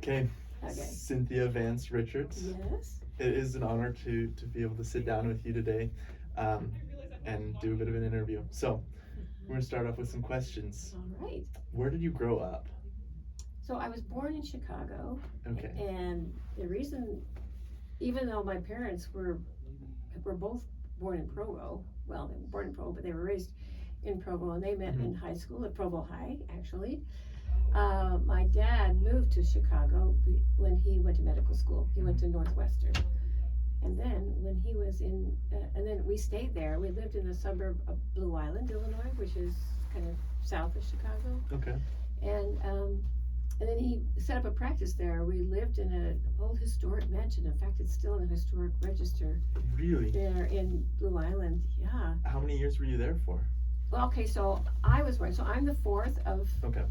Okay. Okay. Cynthia Vance Richards. Yes. It is an honor to be able to sit down with you today and do a bit of an interview. So, we're going to start off with some questions. All right. Where did you grow up? So I was born in Chicago. Okay. And the reason, even though my parents were both born in Provo, well, they were born in Provo, but they were raised in Provo, and they met in high school at Provo High, actually. My dad moved to Chicago when he went to medical school. He went to Northwestern. And then when he was in, and then we stayed there. We lived in the suburb of Blue Island, Illinois, which is kind of south of Chicago. Okay. And then he set up a practice there. We lived in an old historic mansion. In fact, it's still in the historic register. Really? There in Blue Island, yeah. How many years were you there for? Well, okay, so I was born, so I'm the fourth of Okay.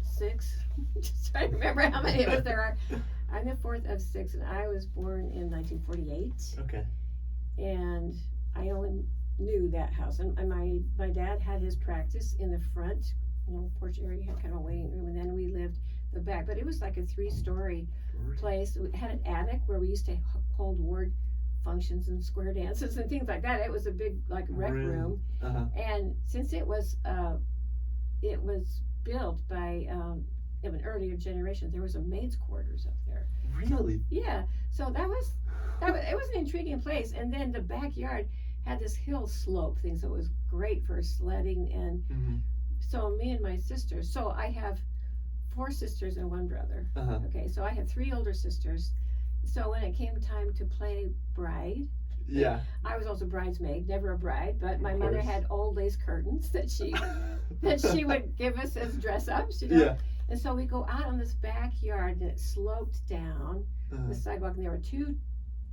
6. Just trying to remember how many of us there are. I'm the fourth of 6, and I was born in 1948. Okay. And I only knew that house. And my dad had his practice in the front, porch area, had kind of a waiting room, and then we lived the back. But it was like a 3-story place. We had an attic where we used to hold ward functions and square dances and things like that. It was a big rec room. Uh-huh. And since it was built by of an earlier generation, there was a maid's quarters up there. Really? Yeah. So it was an intriguing place. And then the backyard had this hill slope thing, so it was great for sledding. And so me and my sisters. So I have 4 sisters and 1 brother. Uh-huh. Okay. So I had 3 older sisters. So when it came time to play bride, yeah, I was also bridesmaid, never a bride, but my mother had old lace curtains that she would give us as dress ups, Yeah. And so we go out on this backyard, and it sloped down the sidewalk, and there were 2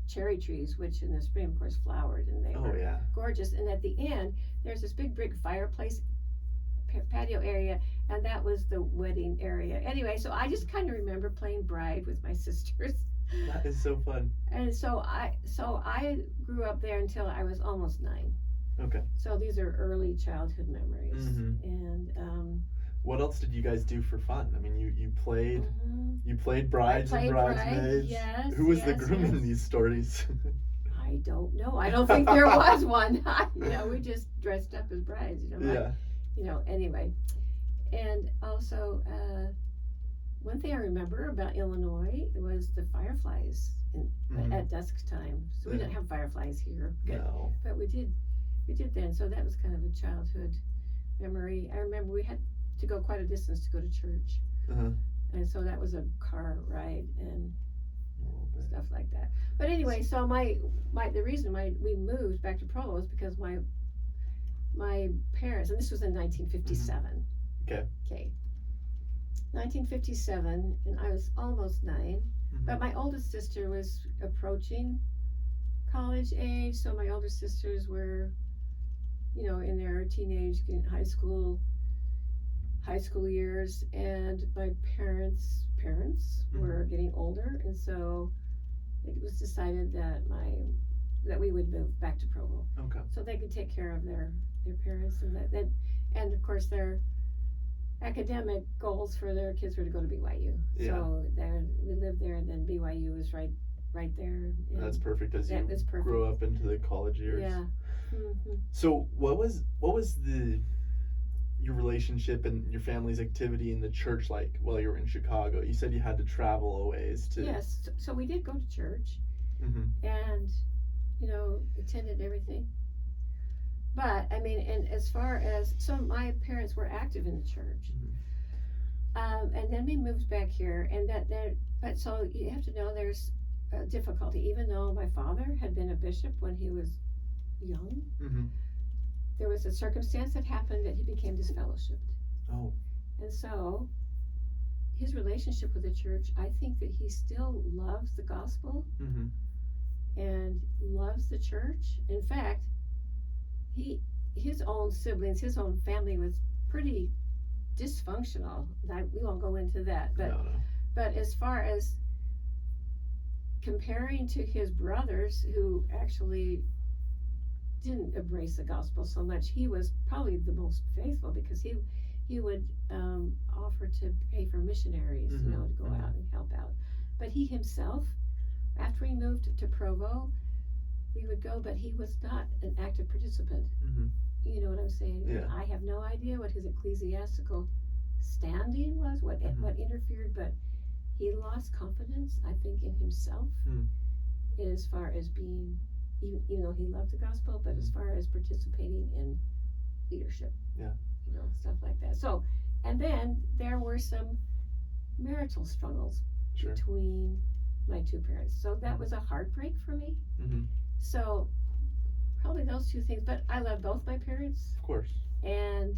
cherry trees, which in the spring, of course, flowered, and they were gorgeous. And at the end, there's this big brick fireplace patio area, and that was the wedding area. Anyway, so I just kind of remember playing bride with my sisters. That is so fun. And so I grew up there until I was almost 9. Okay. So these are early childhood memories. And what else did you guys do for fun? I mean, you played brides and bridesmaids. Yes. Who was the groom in these stories? I don't know. I don't think there was one. We just dressed up as brides. Anyway. And also, one thing I remember about Illinois was the fireflies at dusk time. So we didn't have fireflies here, but we did then. So that was kind of a childhood memory. I remember we had to go quite a distance to go to church, and so that was a car ride and stuff like that. But anyway, so the reason we moved back to Provo was because my parents, and this was in 1957. Okay. 1957, and I was almost 9, but my oldest sister was approaching college age, so my older sisters were, in their teenage, high school years, and my parents were getting older, and so it was decided that we would move back to Provo, so they could take care of their parents, and of course their academic goals for their kids were to go to BYU. Yeah. So we lived there, and then BYU was right there. That's perfect as you grow up into the college years. Yeah. So what was your relationship and your family's activity in the church like while you were in Chicago? You said you had to travel a ways to. Yes. So we did go to church, and attended everything. But I mean, and as far as my parents were active in the church, and then we moved back here, and but so you have to know there's a difficulty. Even though my father had been a bishop when he was young, there was a circumstance that happened that he became disfellowshipped. Oh. And so his relationship with the church, I think that he still loves the gospel and loves the church. In fact, his own siblings, his own family was pretty dysfunctional. We won't go into that, but as far as comparing to his brothers who actually didn't embrace the gospel so much, he was probably the most faithful, because he would offer to pay for missionaries, to go out and help out. he himself, after he moved to Provo, we would go, but he was not an active participant. Mm-hmm. You know what I'm saying? Yeah. I have no idea what his ecclesiastical standing was, what interfered, but he lost confidence, I think, in himself, as far as being, even though he loved the gospel, but as far as participating in leadership. Yeah. You know, stuff like that. So, and then there were some marital struggles between my two parents. So that was a heartbreak for me. Mm-hmm. So probably those two things. But I love both my parents. Of course. And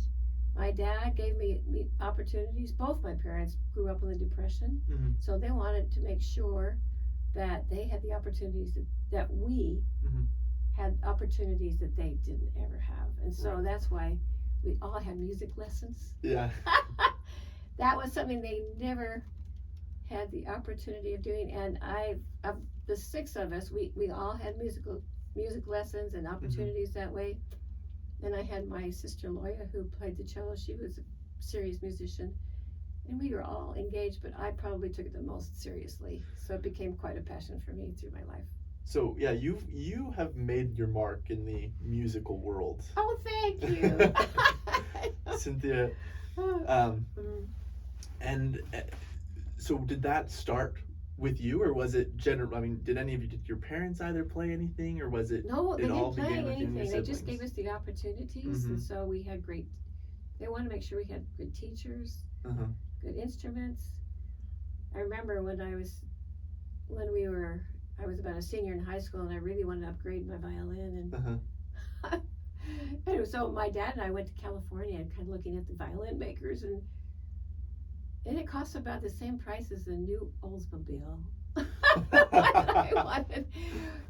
my dad gave me opportunities. Both my parents grew up in the Depression. Mm-hmm. So they wanted to make sure that they had the opportunities that we had opportunities that they didn't ever have. And so that's why we all had music lessons. Yeah. That was something they never had the opportunity of doing. And of the six of us, we all had music lessons and opportunities that way. Then I had my sister Loya, who played the cello. She was a serious musician, and we were all engaged, but I probably took it the most seriously. So it became quite a passion for me through my life. So yeah, you have made your mark in the musical world. Oh, thank you. Cynthia. And so did that start with you, or was it general? I mean, did any of you, did your parents either play anything, or was it? No, they all didn't play began with you and your anything. They just siblings? gave us the opportunities, and so we had they wanted to make sure we had good teachers, good instruments. I remember when I was about a senior in high school, and I really wanted to upgrade my violin, and and so my dad and I went to California and kind of looking at the violin makers, and it cost about the same price as a new Oldsmobile.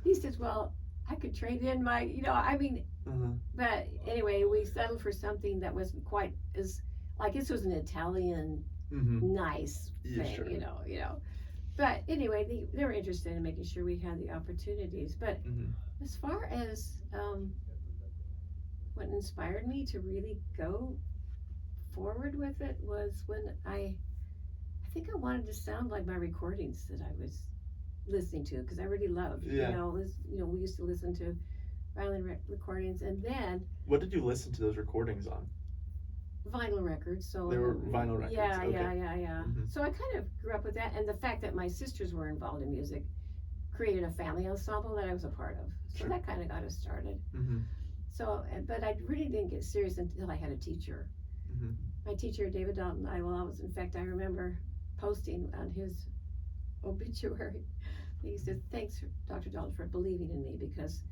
He says, well, I could trade in my, but anyway, we settled for something that wasn't quite as, like this was an Italian nice thing, sure. you know. But anyway, they were interested in making sure we had the opportunities. But as far as what inspired me to really go forward with it was when I think I wanted to sound like my recordings that I was listening to, because I really loved, we used to listen to violin recordings, and then what did you listen to those recordings on? Vinyl records. So they were vinyl records. Yeah. So I kind of grew up with that, and the fact that my sisters were involved in music created a family ensemble that I was a part of. So that kind of got us started. So, but I really didn't get serious until I had a teacher. My teacher, David Dalton, I remember posting on his obituary. He said, thanks, Dr. Dalton, for believing in me, because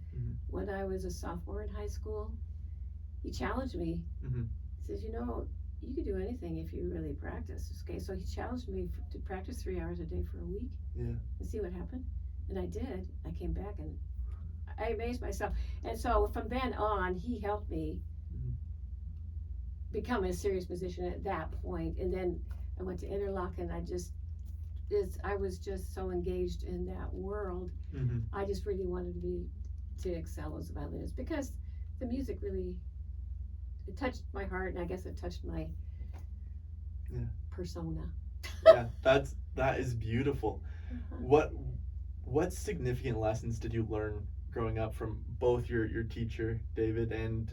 when I was a sophomore in high school, he challenged me. He says, you could do anything if you really practice. Okay, so he challenged me to practice 3 hours a day for a week and see what happened. And I did. I came back and I amazed myself. And so from then on, he helped me become a serious musician at that point. And then I went to Interlochen, and I was just so engaged in that world. I just really wanted to excel as a violinist, because the music really, it touched my heart, and I guess it touched my persona. Yeah, that is beautiful. What significant lessons did you learn growing up from both your teacher David and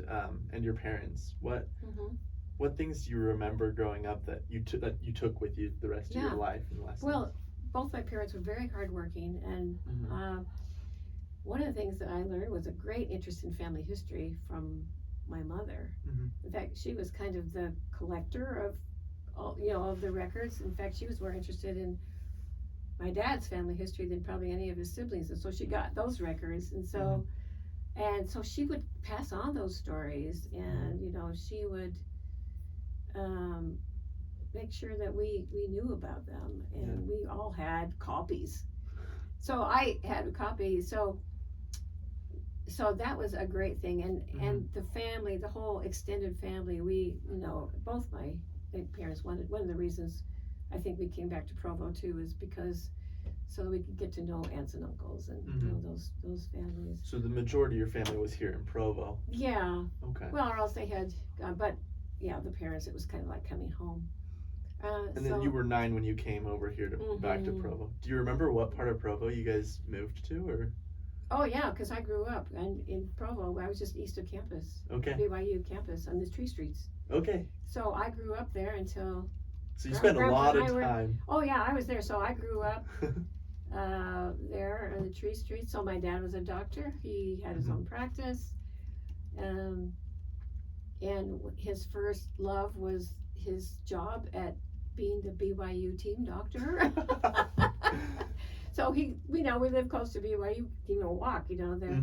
your parents? What things do you remember growing up that you took with you the rest of your life and lessons? Well, both my parents were very hardworking, and one of the things that I learned was a great interest in family history from my mother. In fact, she was kind of the collector of all, of the records. In fact, she was more interested in my dad's family history than probably any of his siblings, and so she got those records, and so she would pass on those stories, and she would make sure that we knew about them, and we all had copies. So I had a copy, so that was a great thing, and the family, the whole extended family, we, both my parents wanted, one of the reasons I think we came back to Provo too is because so we could get to know aunts and uncles and those families. So the majority of your family was here in Provo. Yeah. Okay. Well, or else they had, but yeah, the parents, it was kind of like coming home. And then you were 9 when you came over here to back to Provo. Do you remember what part of Provo you guys moved to, or? Oh yeah, because I grew up in Provo. I was just east of campus. Okay. BYU campus on the Tree Streets. Okay. So I grew up there until. So you spent a lot of time. Oh yeah, I was there. So I grew up there on the Tree Streets. So my dad was a doctor. He had his own practice, and his first love was his job at being the BYU team doctor. So we live close to BYU, walk, there.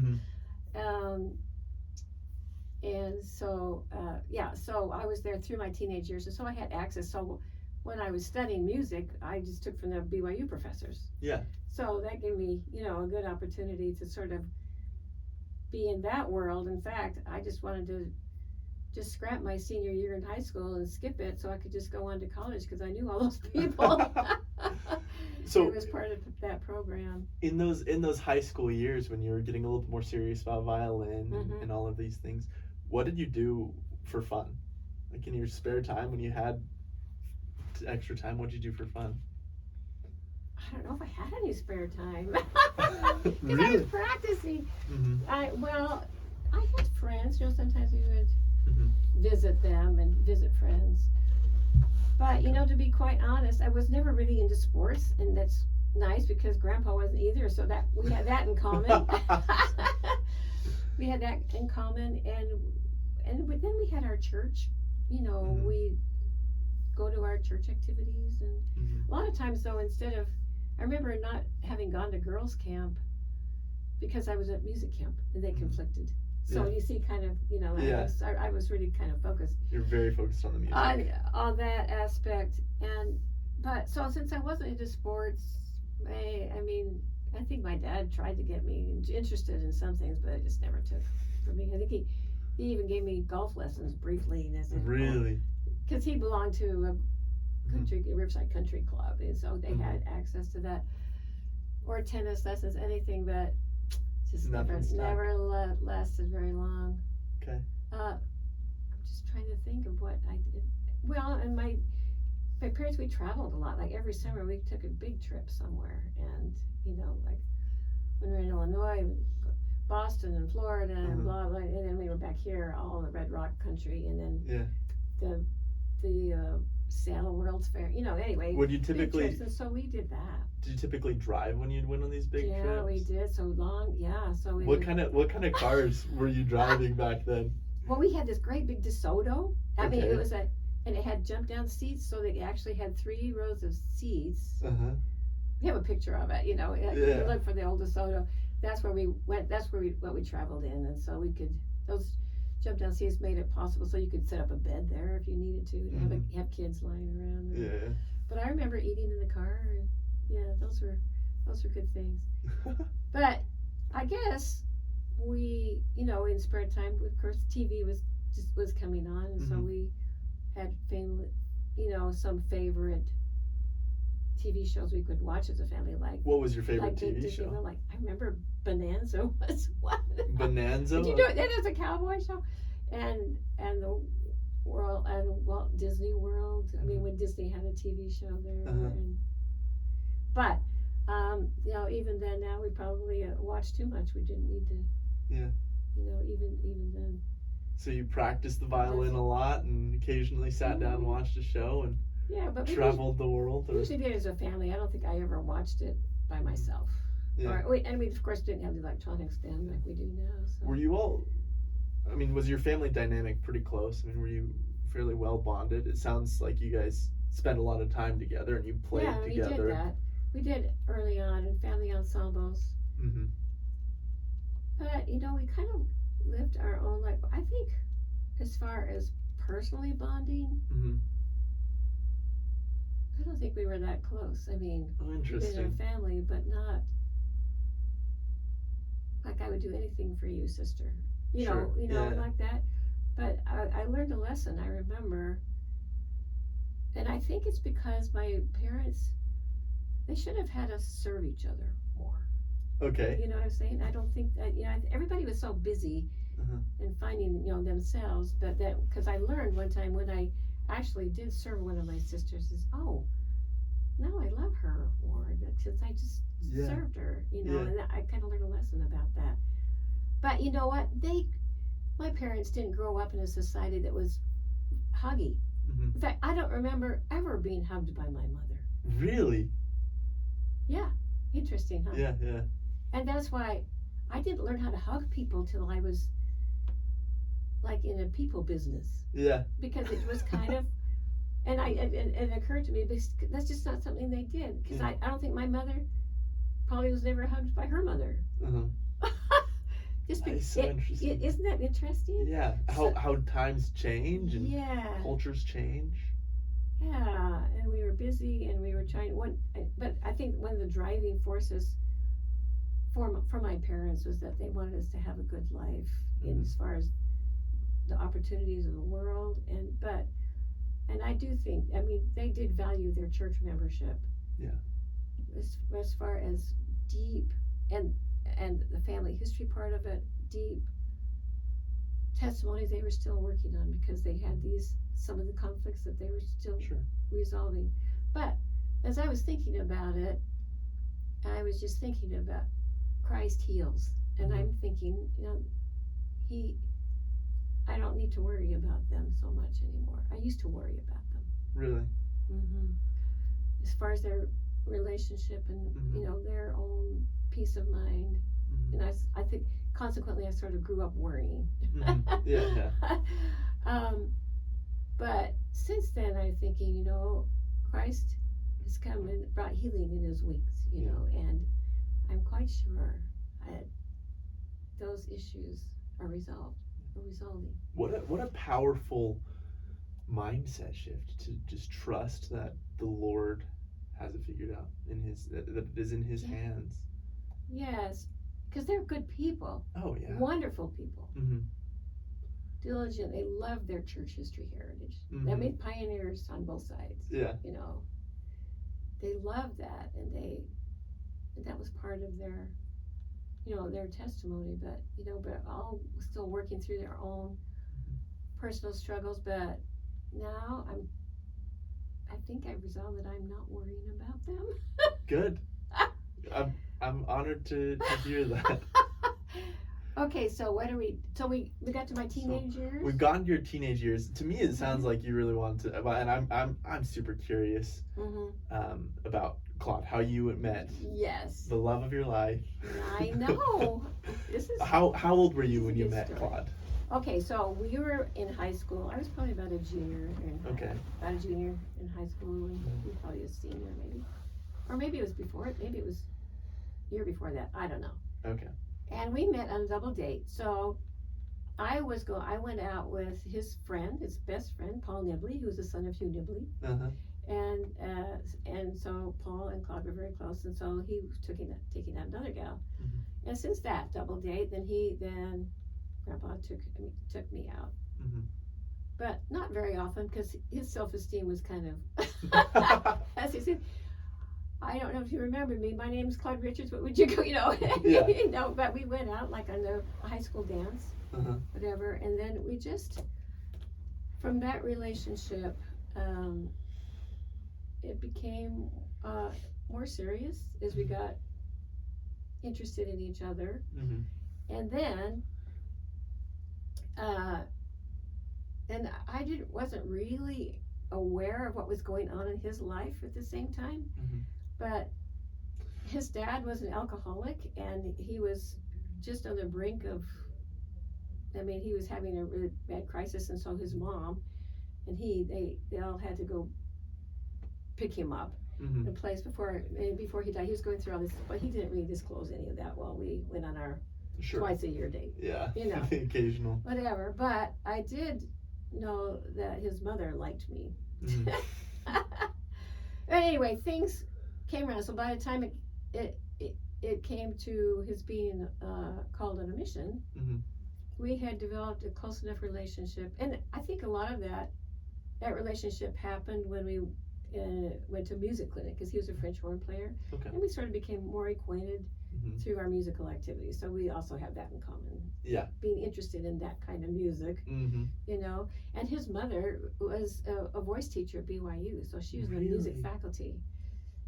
And so, so I was there through my teenage years, and so I had access. So when I was studying music, I just took from the BYU professors. Yeah. So that gave me, a good opportunity to sort of be in that world. In fact, I just wanted to just scrap my senior year in high school and skip it so I could just go on to college because I knew all those people. So it was part of that program. In those high school years when you were getting a little more serious about violin and all of these things, what did you do for fun? Like in your spare time when you had extra time, what did you do for fun? I don't know if I had any spare time. Because Really? I was practicing. I had friends, sometimes we would visit them and visit friends. But, to be quite honest, I was never really into sports, and that's nice because Grandpa wasn't either, so that we had that in common. We had that in common, and then we had our church. We go to our church activities, and a lot of times, though, I remember not having gone to girls' camp because I was at music camp, and they conflicted. So you see, kind of, I was really kind of focused. You're very focused on the music. On that aspect, but since I wasn't into sports, I think my dad tried to get me interested in some things, but it just never took for me. I think he even gave me golf lessons briefly. Really? Because he belonged to a Riverside Country Club, and so they had access to that, or tennis lessons, anything, but just never lasted very long. Okay. I'm just trying to think of what I did. Well, and my parents, we traveled a lot. Like every summer, we took a big trip somewhere, and like when we were in Illinois, Boston and Florida, and blah blah, and then we were back here, all the Red Rock country, and then the Seattle World's Fair. Anyway. Would you typically? Trips, and so we did that. Did you typically drive when you'd went on these big trips? Yeah, we did. So long. Yeah. So we. What kind of cars were you driving back then? Well, we had this great big DeSoto. I mean, it was and it had jump down seats, so they actually had 3 rows of seats. We have a picture of it. You look for the old DeSoto. That's where we went. That's where we traveled in, and so we could those jump down seats made it possible so you could set up a bed there if you needed to have kids lying around. Yeah. But I remember eating in the car, and those were good things. But I guess we, in spare time, of course, TV was coming on, and so we had some favorite TV shows we could watch as a family. Like, what was your favorite TV show? Like, I remember Bonanza was one. Bonanza? Did you know it was a cowboy show? And the world and Walt Disney World. I mean, when Disney had a TV show there. But even then, now we probably watch too much. We didn't need to. Yeah. Even then. So you practiced the violin a lot, and occasionally sat down and watched a show, and but traveled the world. We usually did it as a family. I don't think I ever watched it by myself. Yeah. And we of course didn't have the electronics then like we do now. So. Were you all? I mean, was your family dynamic pretty close? I mean, were you fairly well bonded? It sounds like you guys spent a lot of time together and you played together. Yeah, we did that. We did early on in family ensembles. But we kind of lived our own life. I think, as far as personally bonding, I don't think we were that close. I mean, interesting. We did our family, but not like I would do anything for you, sister. Like that. But I learned a lesson, I remember. And I think it's because my parents, they should have had us serve each other more. Okay. You know what I'm saying? I don't think that, everybody was so busy and finding, themselves, but that, because I learned one time when I actually did serve one of my sisters. Says, "Oh, no, I love her more since I just served her, and I kind of learned a lesson about that." But you know what? My parents didn't grow up in a society that was huggy. In fact, I don't remember ever being hugged by my mother. Really? Yeah, interesting, huh? Yeah, yeah. And that's why I didn't learn how to hug people till I was like in a people business. Yeah. Because it was kind of, and it occurred to me, that's just not something they did. Because I don't think my mother probably was never hugged by her mother. That is so interesting. Isn't that interesting? Yeah. How times change and cultures change. Yeah, and we were busy and we were trying but I think one of the driving forces for my parents was that they wanted us to have a good life as far as the opportunities of the world, and I do think, I mean, they did value their church membership. Yeah. As far as deep and the family history part of it, deep testimonies they were still working on, because they had some of the conflicts that they were still resolving. But as I was thinking about it, I was just thinking about Christ heals, and I'm thinking, I don't need to worry about them so much anymore. I used to worry about them. Really? As far as their relationship and their own peace of mind, and I think consequently I sort of grew up worrying. Yeah. But since then I'm thinking, Christ has come and brought healing in his wings, and I'm quite sure that those issues are resolving. What a powerful mindset shift to just trust that the Lord has it figured out that it is in his hands. Yes, because they're good people. Oh yeah. Wonderful people. Diligent. They love their church history heritage. They made pioneers on both sides. Yeah. They love that, and that was part of their their testimony, but all still working through their own personal struggles. But now I think I've resolved that I'm not worrying about them. Good. I'm honored to hear that. Okay, so we got to my teenage years. We've gotten to your teenage years. To me, it sounds like you really want to, and I'm super curious about Claude, how you met. Yes. The love of your life. I know. This is. How old were you when you met Claude? Okay, so we were in high school. I was probably about a junior in high school, and you were probably a senior maybe, or maybe it was before it. Maybe it was a year before that. I don't know. Okay. And we met on a double date. So I went out with his best friend, Paul Nibley, who's the son of Hugh Nibley. And so Paul and Claude were very close, and so he was taking out another gal. And since that double date, then Grandpa took me out. But not very often, because his self-esteem was kind of, as he said, I don't know if you remember me. My name's Claude Richards. What would you go? But we went out like on the high school dance, whatever. And then we just, from that relationship, it became more serious as we got interested in each other. And then, and I wasn't really aware of what was going on in his life at the same time. But his dad was an alcoholic, and he was just on the brink of, he was having a really bad crisis, and so his mom and they all had to go pick him up in place before he died. He was going through all this, but he didn't really disclose any of that while we went on our twice a year date. Yeah, the occasional. Whatever, but I did know that his mother liked me. But anyway, things came around. So by the time it came to his being called on a mission, we had developed a close enough relationship, and I think a lot of that relationship happened when we went to music clinic, because he was a French horn player, and we sort of became more acquainted. through our musical activities. So we also have that in common. Yeah. Being interested in that kind of music, you know. And his mother was a voice teacher at BYU, so she was in the music faculty.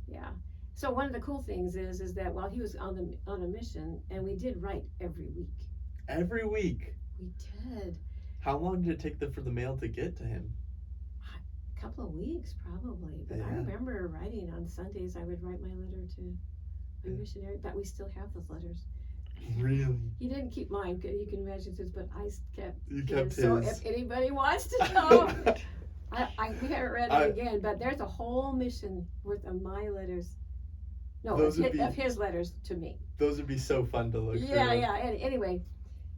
Yeah. So one of the cool things is that while he was on a mission, and we did write every week. Every week. We did. How long did it take for the mail to get to him? A couple of weeks, probably. But I remember writing on Sundays. I would write my letter to my missionary, but we still have those letters. Really? He didn't keep mine. You can imagine this, but I kept. You kept his. So if anybody wants to know, we haven't read it again. But there's a whole mission worth of my letters. No, of his letters to me. Those would be so fun to look through. Yeah. And anyway,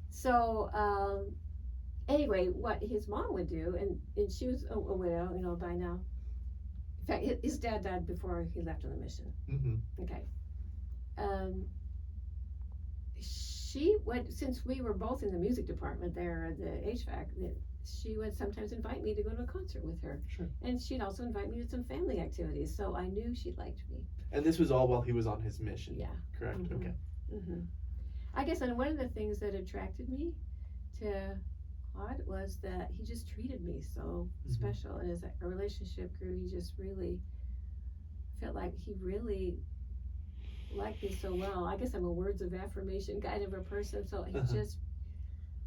so what his mom would do, and she was a widow, you know, by now. In fact, his dad died before he left on the mission. Okay. She would, since we were both in the music department there at the HVAC, she would sometimes invite me to go to a concert with her. Sure. And she'd also invite me to some family activities, so I knew she liked me. And this was all while he was on his mission? Yeah. Correct, okay. I guess, and one of the things that attracted me to Claude was that he just treated me so special, and as our relationship grew, he just really felt like he really liked me so well. I guess I'm a words of affirmation kind of a person, so he just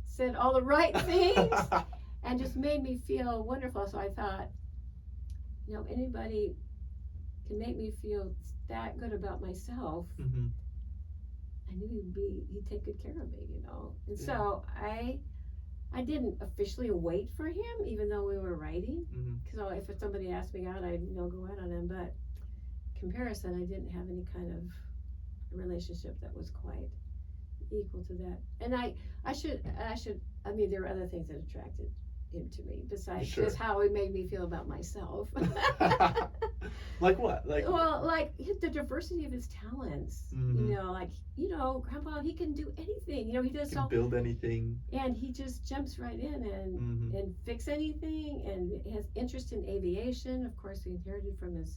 said all the right things and just made me feel wonderful. So I thought, you know, anybody can make me feel that good about myself. I knew he'd take good care of me, you know. And so I didn't officially wait for him, even though we were writing. Because if somebody asked me out, I'd go out on him. But comparison, I didn't have any kind of relationship that was quite equal to that. And I mean, there were other things that attracted him to me besides just how it made me feel about myself. Like what? Well, like the diversity of his talents. You know, like, you know, Grandpa, he can do anything. You know, he can build anything, and he just jumps right in and fix anything, and has interest in aviation. Of course, he inherited from his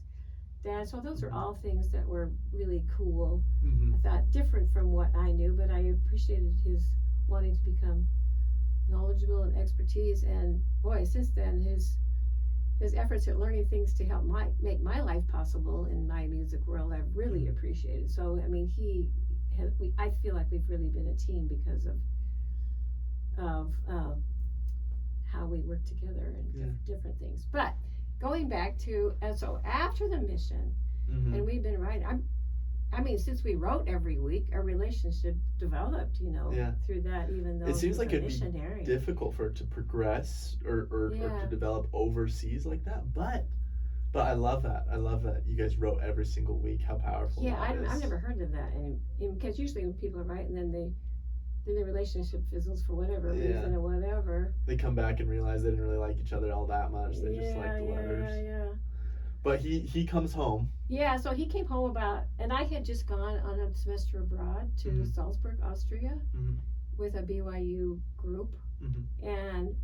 dad. So those are all things that were really cool. I thought different from what I knew, but I appreciated his wanting to become knowledgeable and expertise. And boy, since then, his efforts at learning things to help make my life possible in my music world, I've really appreciated. So I mean, I feel like we've really been a team because of how we work together and different things. But going back to, so after the mission, and we've been writing, I mean, since we wrote every week, our relationship developed, you know, through that, even though it seems like it'd missionary. Be difficult for it to progress or to develop overseas like that. But I love that. I love that you guys wrote every single week. How powerful that is. I've never heard of that. And because usually when people write and then the relationship fizzles for whatever reason or whatever. They come back and realize they didn't really like each other all that much. They just like the letters. Yeah. But he comes home. Yeah, so he came home and I had just gone on a semester abroad to Salzburg, Austria, with a BYU group. And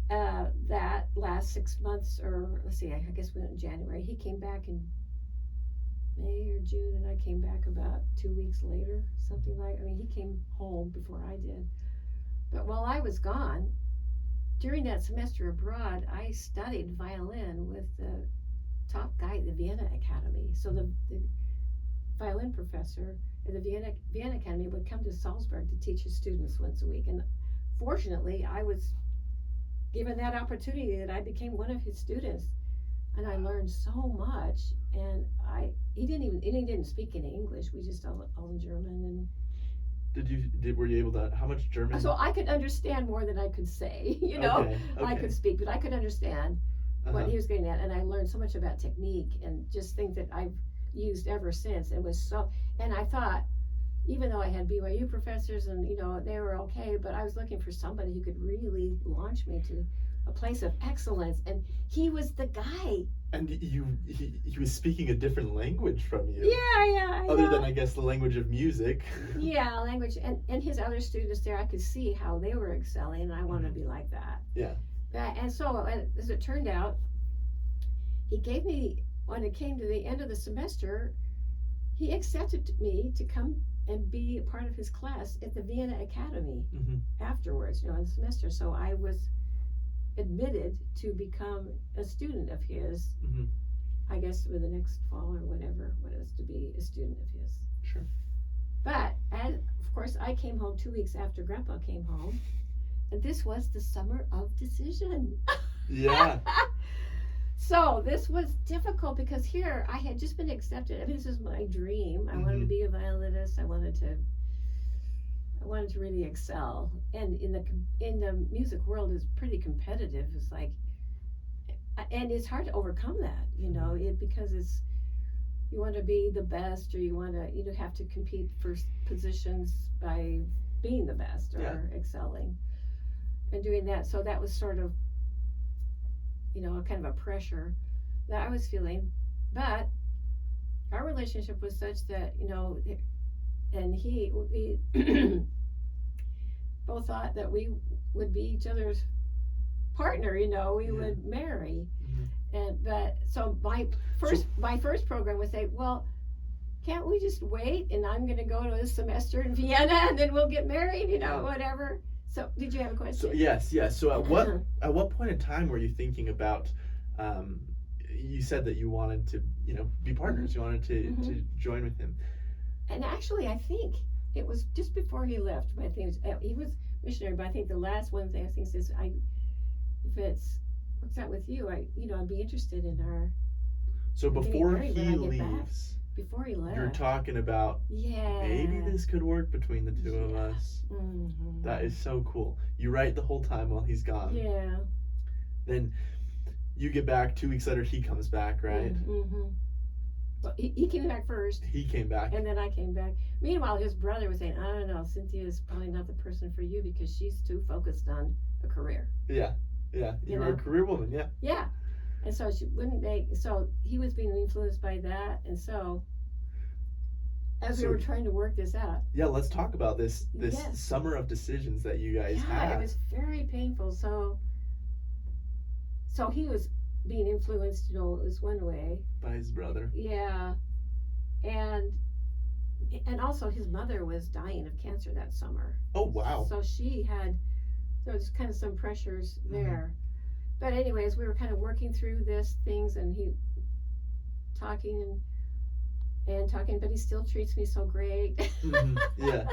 that last 6 months, or let's see, I guess we went in January. He came back in May or June, and I came back about 2 weeks later, something like. I mean, he came home before I did. But while I was gone, during that semester abroad, I studied violin with the top guy at the Vienna Academy. So the violin professor at the Vienna Academy would come to Salzburg to teach his students once a week. And fortunately, I was given that opportunity that I became one of his students. And I learned so much. And he didn't speak any English. We just all in German. And were you able to, how much German? So I could understand more than I could say, you know. Okay. I could speak, but I could understand what he was getting at, and I learned so much about technique and just things that I've used ever since. And I thought, even though I had BYU professors and, you know, they were okay, but I was looking for somebody who could really launch me to a place of excellence, and he was the guy. And he was speaking a different language from you. Yeah. Other than, I guess, the language of music. Yeah, language. And his other students there, I could see how they were excelling, and I wanted to be like that. Yeah. And so, as it turned out, he gave me, when it came to the end of the semester, he accepted me to come and be a part of his class at the Vienna Academy Mm-hmm. afterwards, in the semester. So I was admitted to become a student of his. Mm-hmm. I guess for the next fall or whatever, what is to be a student of his. Sure. But of course, I came home 2 weeks after Grandpa came home, and this was the summer of decision. Yeah. So this was difficult because here I had just been accepted. I mean, this is my dream. I wanted to be a violinist. I wanted to really excel. And in the music world is pretty competitive. It's like, and it's hard to overcome that, because you want to be the best, or you have to compete for positions by being the best or excelling and doing that. So that was sort of, kind of a pressure that I was feeling. But our relationship was such that, and we both thought that we would be each other's partner, we would marry. But so my first program would say, well, can't we just wait, and I'm going to go to this semester in Vienna, and then we'll get married, whatever. So did you have a question? So yes. So at what point in time were you thinking about? You said that you wanted to, be partners. You wanted to join with him. And actually, I think it was just before he left. But I think he was missionary. But I think the last one thing I think is, if it's works out with you, I'd be interested in our. So before he leaves, before he left, you're talking about, maybe this could work between the two of us. Mm-hmm. That is so cool. You write the whole time while he's gone. Yeah. Then you get back 2 weeks later. He comes back, right? Mm-hmm. Well, he came back first. He came back, and then I came back. Meanwhile, his brother was saying, "I don't know, Cynthia is probably not the person for you because she's too focused on a career." Yeah. You're a career woman. Yeah. Yeah. And so she wouldn't so he was being influenced by that. And so we were trying to work this out. Yeah, let's talk about this summer of decisions that you guys had. Yeah, it was very painful. So he was being influenced, it was one way. By his brother. Yeah. And also his mother was dying of cancer that summer. Oh, wow. So there was kind of some pressures there. But anyways, we were kind of working through things, and he talking and talking, but he still treats me so great. Yeah.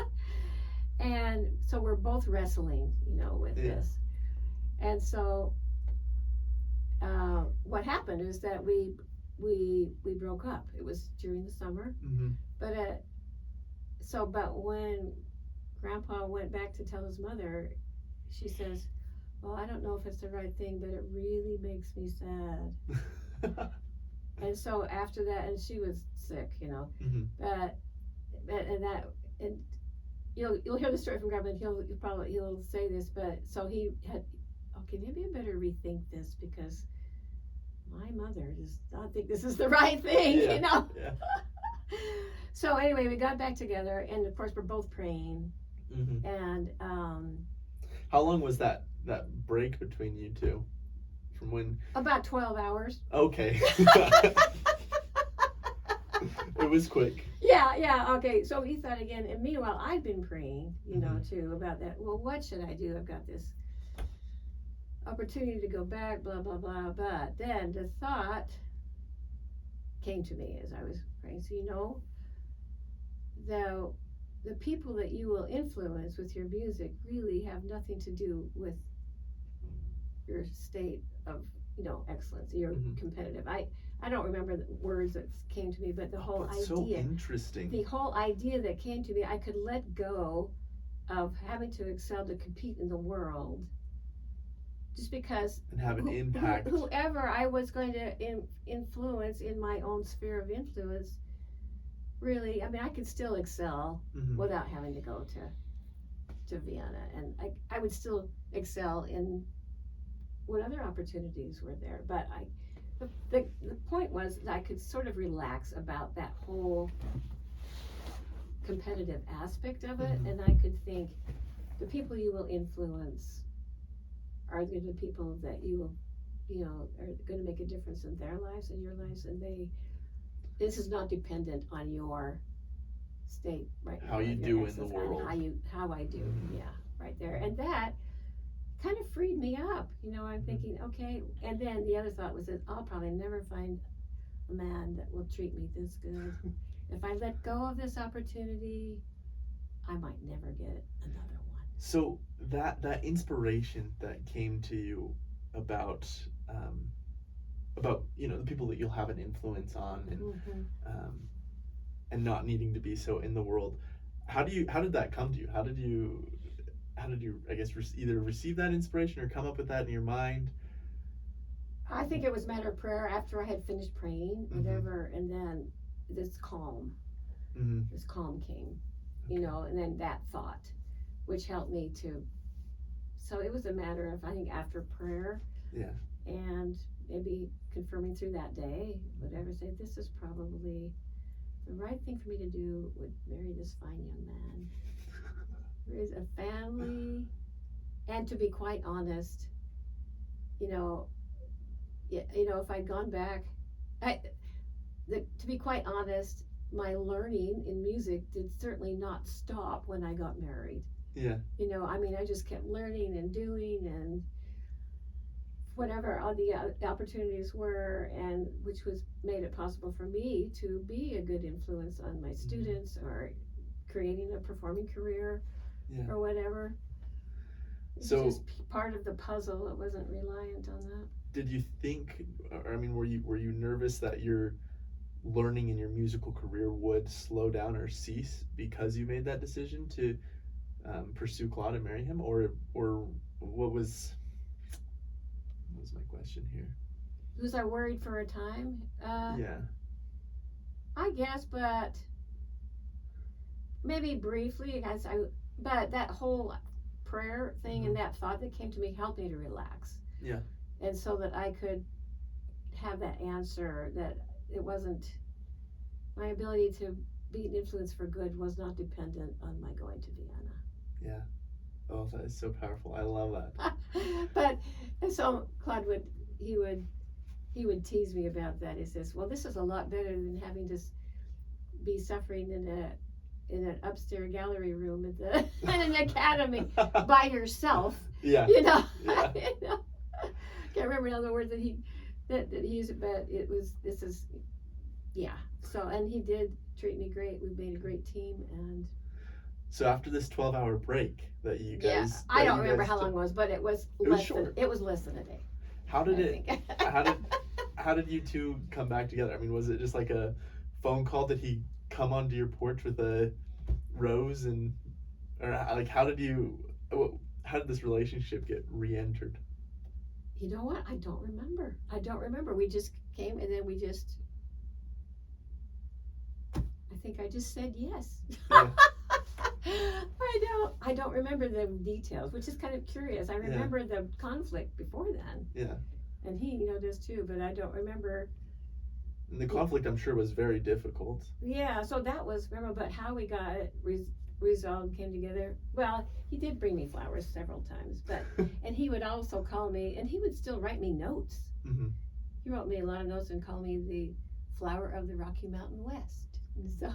And so we're both wrestling, with this. And so what happened is that we broke up. It was during the summer. But when Grandpa went back to tell his mother, she says, "Well, I don't know if it's the right thing, but it really makes me sad." And so after that, and she was sick, but and you'll hear the story from Grandpa, and he'll say this, but so he had, okay, maybe I better rethink this because my mother does not think this is the right thing, Yeah. So anyway, we got back together, and of course we're both praying. And how long was that break between you two? From when? About 12 hours. Okay. It was quick. Yeah, okay. So he thought again, and meanwhile I'd been praying, too, about that. Well, what should I do? I've got this opportunity to go back, blah, blah, blah. But then the thought came to me as I was praying. So, the people that you will influence with your music really have nothing to do with your state of, excellence. You're competitive. I don't remember the words that came to me, but the whole idea. So interesting. The whole idea that came to me, I could let go of having to excel to compete in the world, just because. And have an impact. Whoever I was going to influence in my own sphere of influence, really, I mean, I could still excel without having to go to Vienna, and I would still excel in what other opportunities were there. But the point was that I could sort of relax about that whole competitive aspect of it, and I could think the people you will influence are the people that you will, are going to make a difference in their lives and your lives, and this is not dependent on your state right now. How you of do your in the exes, world. and how I do, yeah, right there. And that kind of freed me up. I'm thinking, okay. And then the other thought was that I'll probably never find a man that will treat me this good. If I let go of this opportunity, I might never get another one. So that inspiration that came to you about the people that you'll have an influence on, and not needing to be so in the world. How did that come to you? How did you I guess either receive that inspiration or come up with that in your mind? I think it was a matter of prayer after I had finished praying, whatever, and then this calm came, and then that thought, which helped me to. So it was a matter of, I think, after prayer, and maybe confirming through that day, whatever, say this is probably the right thing for me to do. Would marry this fine young man, raise a family, and to be quite honest, if I'd gone back, to be quite honest, my learning in music did certainly not stop when I got married. Yeah. I just kept learning and doing, and whatever all the opportunities were, and which was made it possible for me to be a good influence on my students, or creating a performing career, or whatever. It's just part of the puzzle. It wasn't reliant on that. Did you think, or were you nervous that your learning in your musical career would slow down or cease because you made that decision to pursue Claude and marry him, or what was my question here? Was I worried for a time? Yeah. I guess, but maybe briefly, but that whole prayer thing and that thought that came to me helped me to relax. Yeah. And so that I could have that answer, that it wasn't, my ability to be an influence for good was not dependent on my going to Vienna. Yeah. Oh, that is so powerful. I love that. But, and so Claude would tease me about that. He says, well, this is a lot better than having to be suffering in an upstairs gallery room in an academy by yourself. Yeah. Yeah. Can't remember all the words that he used, but so, and he did treat me great. We made a great team. And so after this 12-hour break that you guys, I don't remember how long it was, but it was less than a day. How did you two come back together? Was it just like a phone call? Did he come onto your porch with a rose, or like how did this relationship get re-entered? You know what? I don't remember. We just came, and then I think I just said yes. Yeah. I don't remember the details, which is kind of curious. I remember the conflict before then. Yeah. And he, does too, but I don't remember. And the conflict, I'm sure, was very difficult. Yeah, so that was, but how we got it resolved, came together. Well, he did bring me flowers several times, but and he would also call me, and he would still write me notes. He wrote me a lot of notes and called me the flower of the Rocky Mountain West. And so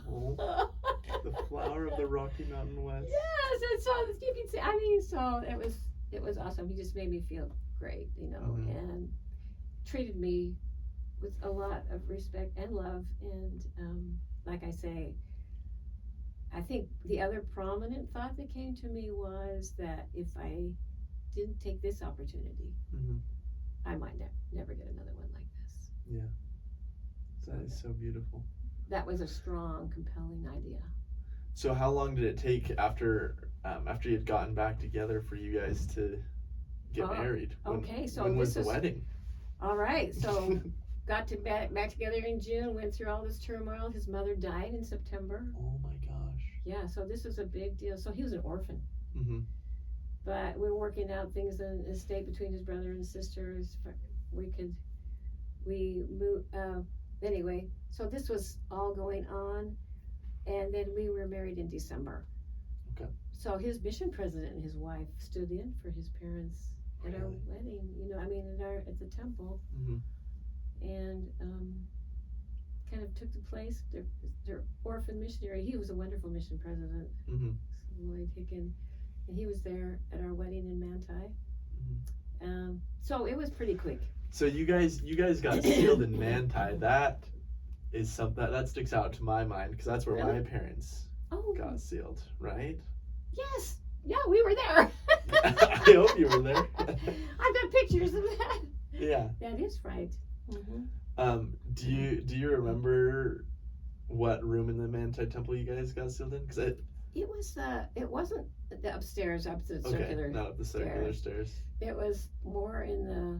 the flower of the Rocky Mountain West. Yes, and so you can see. So it was awesome. He just made me feel great, and treated me with a lot of respect and love. And like I say, I think the other prominent thought that came to me was that if I didn't take this opportunity, I might never get another one like this. Yeah. That is so beautiful. That was a strong, compelling idea. So how long did it take after you had gotten back together for you guys to get married? When was the wedding? All right, so got to back together in June, went through all this turmoil. His mother died in September. Oh my gosh. Yeah, so this was a big deal. So he was an orphan. But we're working out things in the estate between his brother and sisters. We moved, anyway, so this was all going on. And then we were married in December. Okay. So his mission president and his wife stood in for his parents at our wedding, at the temple. And kind of took the place. Their orphan missionary. He was a wonderful mission president, Mm-hmm. Lloyd Hicken, and he was there at our wedding in Manti. So it was pretty quick. So you guys got sealed in Manti. That is something that sticks out to my mind because that's where Really? my parents got sealed, right? Yes. Yeah, we were there. I hope you were there. I've got pictures of that. Yeah. That is right. Mm-hmm. Do you remember what room in the Manti Temple you guys got sealed in? Because it wasn't the upstairs up the circular. Not up the circular stairs. It was more in the.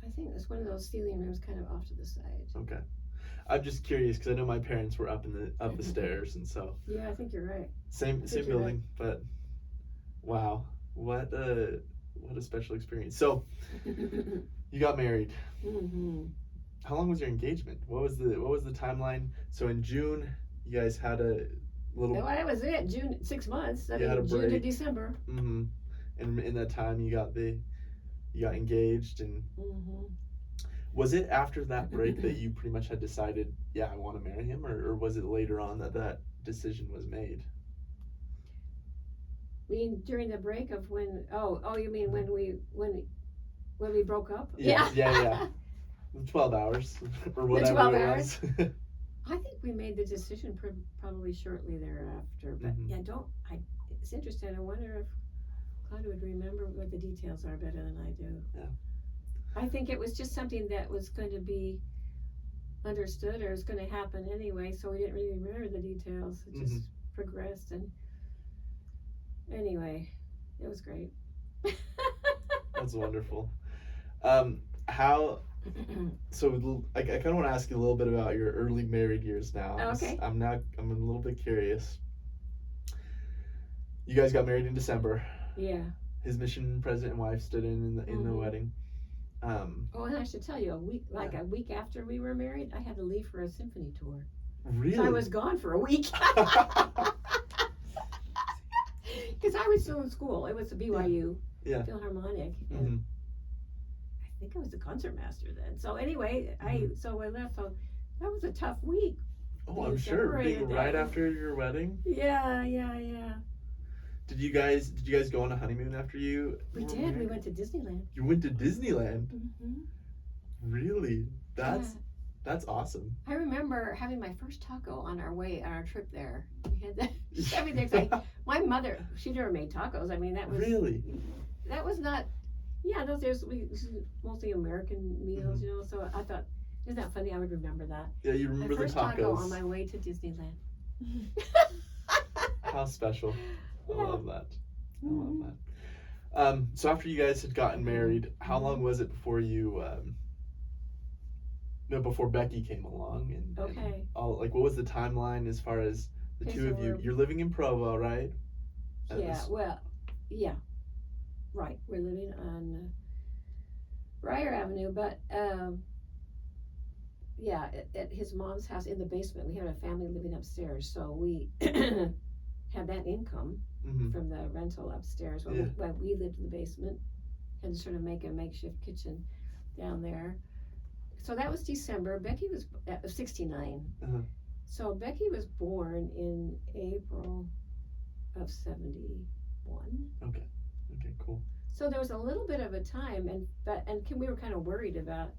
I think it was one of those ceiling rooms, kind of off to the side. Okay, I'm just curious because I know my parents were up the stairs, and so. Yeah, I think you're right. Same building, right. But wow, what a special experience. So, you got married. Mm-hmm. How long was your engagement? What was the timeline? So in June, you guys had a little. Well, that was it. June, 6 months. I You had a mean, June to break. December. Mm-hmm. And in that time, you got engaged, and was it after that break that you pretty much had decided, yeah, I want to marry him, or was it later on that decision was made? I mean, during the break of when? Oh, you mean when we broke up? Yeah. 12 hours or whatever 12 it hours? was. I think we made the decision probably shortly thereafter. But it's interesting. I wonder if Claude would remember what the details are better than I do. Yeah. I think it was just something that was going to be understood or was going to happen anyway, so we didn't really remember the details. It just progressed, and anyway, it was great. That's wonderful. How? So I kind of want to ask you a little bit about your early married years now. Okay. I'm a little bit curious. You guys got married in December. Yeah. His mission president and wife stood in the wedding. Oh, and I should tell you, a week after we were married, I had to leave for a symphony tour. Really? So I was gone for a week. Because I was still in school. It was the BYU Philharmonic. And I think I was the concertmaster then. So anyway, I left. So that was a tough week. Oh, I'm sure. Being right after your wedding. Yeah. Did you guys go on a honeymoon after you? We did. Married? We went to Disneyland. You went to Disneyland? Mm-hmm. Really? That's awesome. I remember having my first taco on our trip there. We had everything's like my mother. She never made tacos. I mean, that was really. That was not. Yeah, those days mostly American meals, you know. So I thought, isn't that funny? I would remember that. Yeah, you remember the tacos. My first taco on my way to Disneyland. How special. I love that. I love that. So after you guys had gotten married, how long was it before before Becky came along? And what was the timeline as far as the two of you? You're living in Provo, right? Right. We're living on Briar Avenue, but at his mom's house in the basement. We had a family living upstairs, so we had that income from the rental upstairs. While we lived in the basement, had to sort of make a makeshift kitchen down there. So that was December. Becky was 69. So Becky was born in April of 71. Okay, cool. So there was a little bit of a time, and we were kind of worried about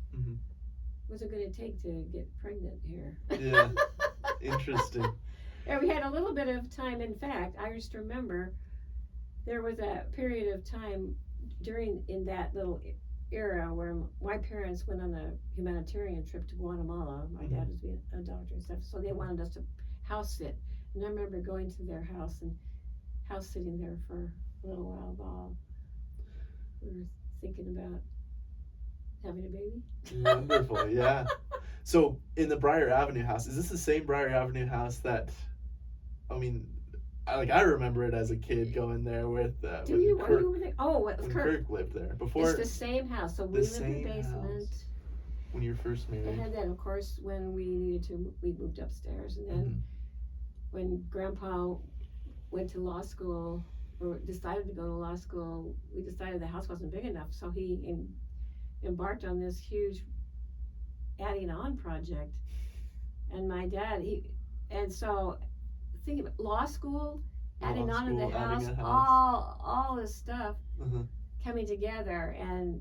what's it going to take to get pregnant here. Yeah, interesting. And we had a little bit of time. In fact, I just remember there was a period of time in that little era where my parents went on a humanitarian trip to Guatemala. My dad was being a doctor and stuff, so they wanted us to house sit. And I remember going to their house and house sitting there for a little while while we were thinking about having a baby. Wonderful, yeah. So in the Briar Avenue house, is this the same Briar Avenue house that, I mean, I remember it as a kid going there with Kirk. Oh, it was Kirk. Kirk lived there before. It's the same house. So we lived in the basement. When you were first married. And then, of course, when we moved upstairs, and then when Grandpa went to law school or decided to go to law school, we decided the house wasn't big enough, so he embarked on this huge adding on project. And my dad, so think about law school, adding on in the house, all this stuff coming together. And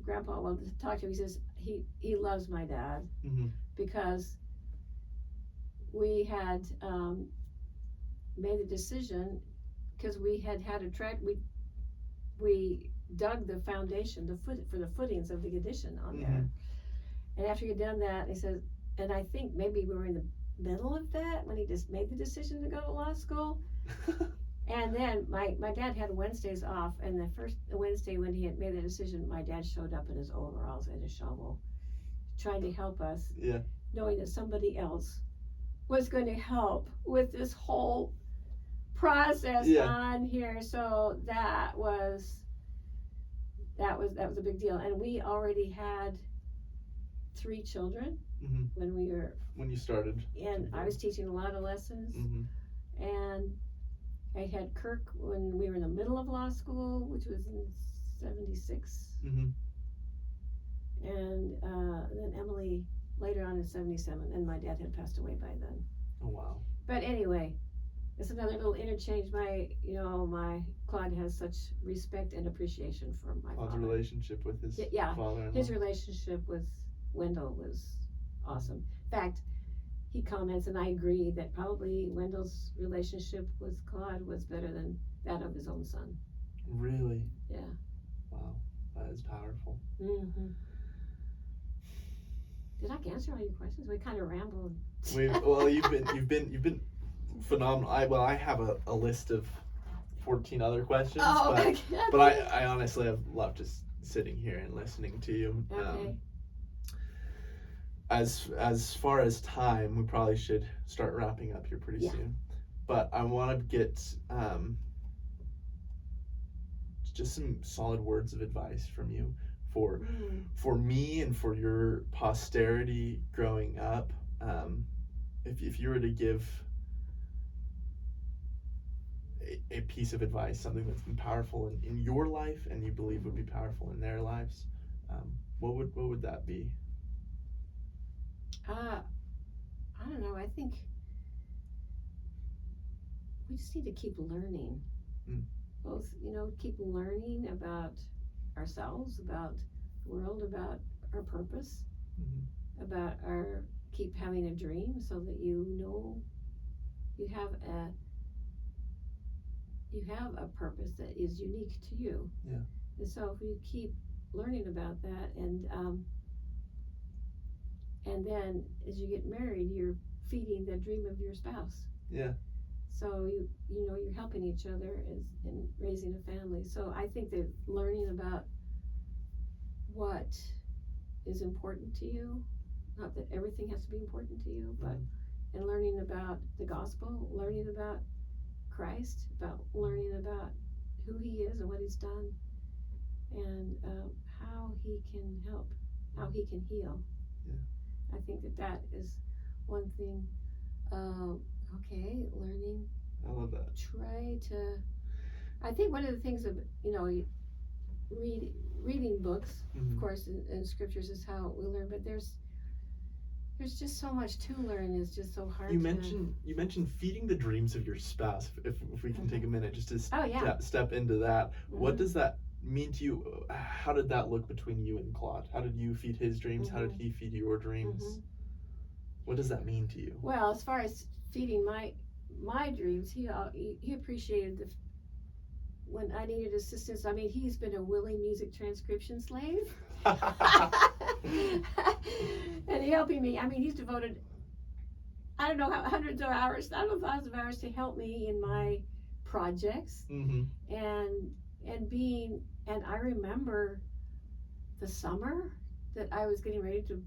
Grandpa, well, to talk to him, he says he loves my dad because we had made the decision, because we had a track, we dug the foundation, for the footings of the addition on there. And after he had done that, he says, and I think maybe we were in the middle of that when he just made the decision to go to law school. And then my dad had Wednesdays off, and the first Wednesday when he had made the decision, my dad showed up in his overalls and a shovel, trying to help us, knowing that somebody else was going to help with this whole process on here. So that was a big deal. And we already had 3 children when you started, and I was teaching a lot of lessons. And I had Kirk when we were in the middle of law school, which was in 76. And then Emily later on in 77, and my dad had passed away by then. Oh wow. But anyway, it's another little interchange. My Claude has such respect and appreciation for my father. Relationship with his father-in-law. His relationship with Wendell was awesome. In fact, he comments, and I agree, that probably Wendell's relationship with Claude was better than that of his own son. Really? Yeah. Wow, that is powerful. Did I answer all your questions? We kind of rambled. Well, you've been phenomenal. I have a list of 14 other questions, but I honestly have loved just sitting here and listening to you. Okay. As far as time, we probably should start wrapping up here pretty soon. But I want to get just some solid words of advice from you for me and for your posterity growing up. If you were to give a piece of advice, something that's been powerful in your life and you believe would be powerful in their lives, what would that be? I don't know. I think we just need to keep learning. Both, keep learning about ourselves, about the world, about our purpose, about keep having a dream, so that you have a purpose that is unique to you. Yeah. And so if you keep learning about that, and then as you get married, you're feeding the dream of your spouse. Yeah. So you're helping each other in raising a family. So I think that learning about what is important to you, not that everything has to be important to you, but and learning about the gospel, learning about Christ, about learning about who he is and what he's done, and how he can help, how he can heal. Yeah. I think that is one thing. Learning. I love that. I think one of the things of, reading books, of course, and scriptures is how we learn, but there's just so much to learn. It's just so hard. You mentioned feeding the dreams of your spouse. If we can take a minute just to step into that. What does that mean to you? How did that look between you and Claude? How did you feed his dreams? How did he feed your dreams? What does that mean to you? Well, as far as feeding my dreams, he appreciated when I needed assistance. I mean, he's been a willing music transcription slave. And helping me. I mean, he's devoted, I don't know how hundreds of hours, I don't know, thousands of hours to help me in my projects. And I remember the summer that I was getting ready to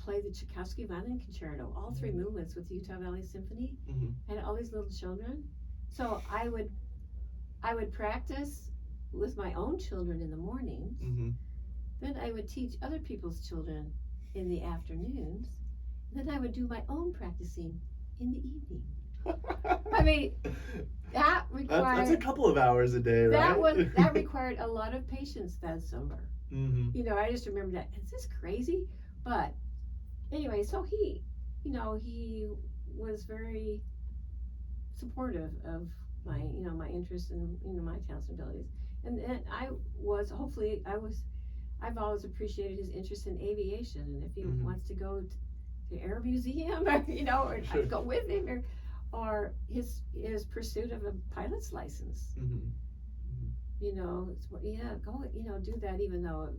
play the Tchaikovsky Violin Concerto, all 3 movements with the Utah Valley Symphony, and all these little children. So I would practice with my own children in the mornings. Then I would teach other people's children in the afternoons. Then I would do my own practicing in the evening. I mean, that required... That's a couple of hours a day, right? That required a lot of patience that summer. I just remember that. Is this crazy? But anyway, so he was very supportive of my, my interest in, my talents and abilities. And I've always appreciated his interest in aviation. And if he wants to go to the Air Museum, or, or Sure. I'd go with him, or his pursuit of a pilot's license. Go, do that, even though,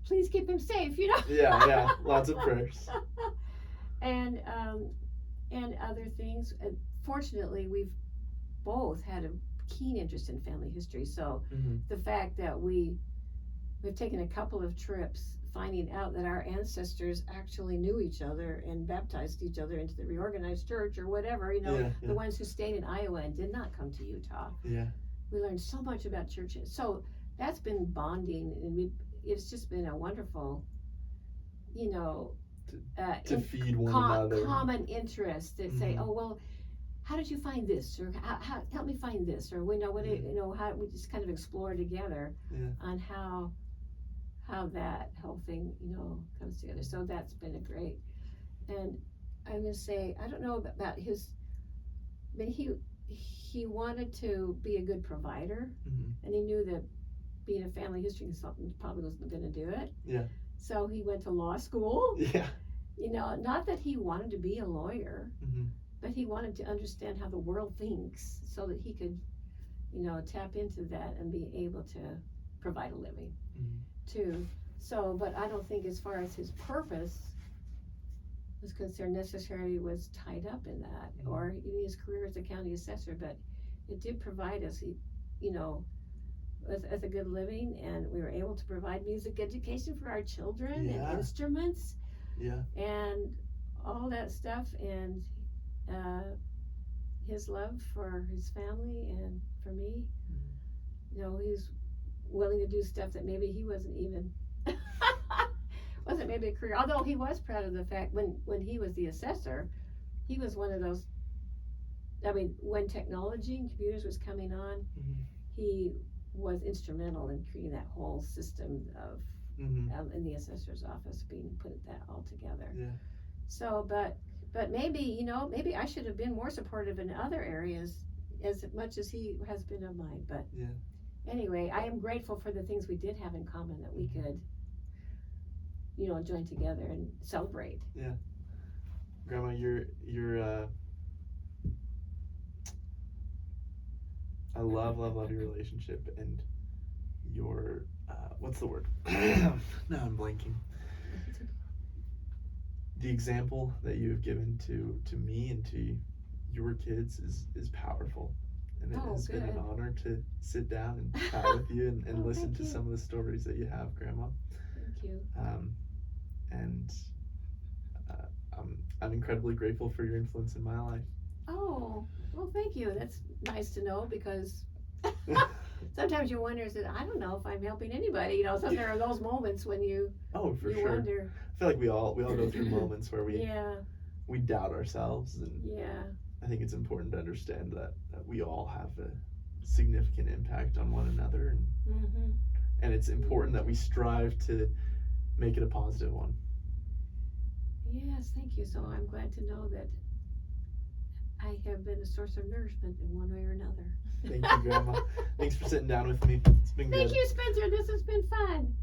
please keep him safe, Yeah, lots of prayers. And other things. Fortunately, we've both had a keen interest in family history. So the fact that we've taken a couple of trips finding out that our ancestors actually knew each other and baptized each other into the reorganized church or whatever, the ones who stayed in Iowa and did not come to Utah. Yeah. We learned so much about churches. So that's been bonding, and it's just been a wonderful, to feed one another. Common interest that say, oh, well, how did you find this? Or how help me find this? Or how we just kind of explore together on how that whole thing, comes together. So that's been a great. And I'm going to say, I don't know about his, but he wanted to be a good provider, and he knew that being a family history consultant probably wasn't going to do it. Yeah. So he went to law school. Yeah. Not that he wanted to be a lawyer, but he wanted to understand how the world thinks so that he could, tap into that and be able to provide a living too. So, but I don't think as far as his purpose was concerned necessarily was tied up in that, or even his career as a county assessor, but it did provide us, with a good living, and we were able to provide music education for our children and instruments and all that stuff, and his love for his family and for me. He's willing to do stuff that maybe he wasn't even wasn't maybe a career, although he was proud of the fact when he was the assessor, he was one of those, when technology and computers was coming on, he was instrumental in creating that whole system of in the assessor's office, being put that all together. So but maybe maybe I should have been more supportive in other areas as much as he has been of mine. But anyway, I am grateful for the things we did have in common that we could join together and celebrate. Grandma, you're I love your relationship and your what's the word? Now I'm blanking. The example that you have given to me and to your kids is powerful, and it has been an honor to sit down and chat with you and listen to some of the stories that you have, Grandma. Thank you. And I'm incredibly grateful for your influence in my life. Oh, well, thank you. That's nice to know, because sometimes you wonder, I don't know if I'm helping anybody. So there are those moments when you sure. wonder. I feel like we all go through moments where we doubt ourselves, and I think it's important to understand that we all have a significant impact on one another, and it's important that we strive to make it a positive one. Yes, thank you. So I'm glad to know that I have been a source of nourishment in one way or another. Thank you, Grandma. Thanks for sitting down with me. It's been good. Thank you, Spencer. This has been fun.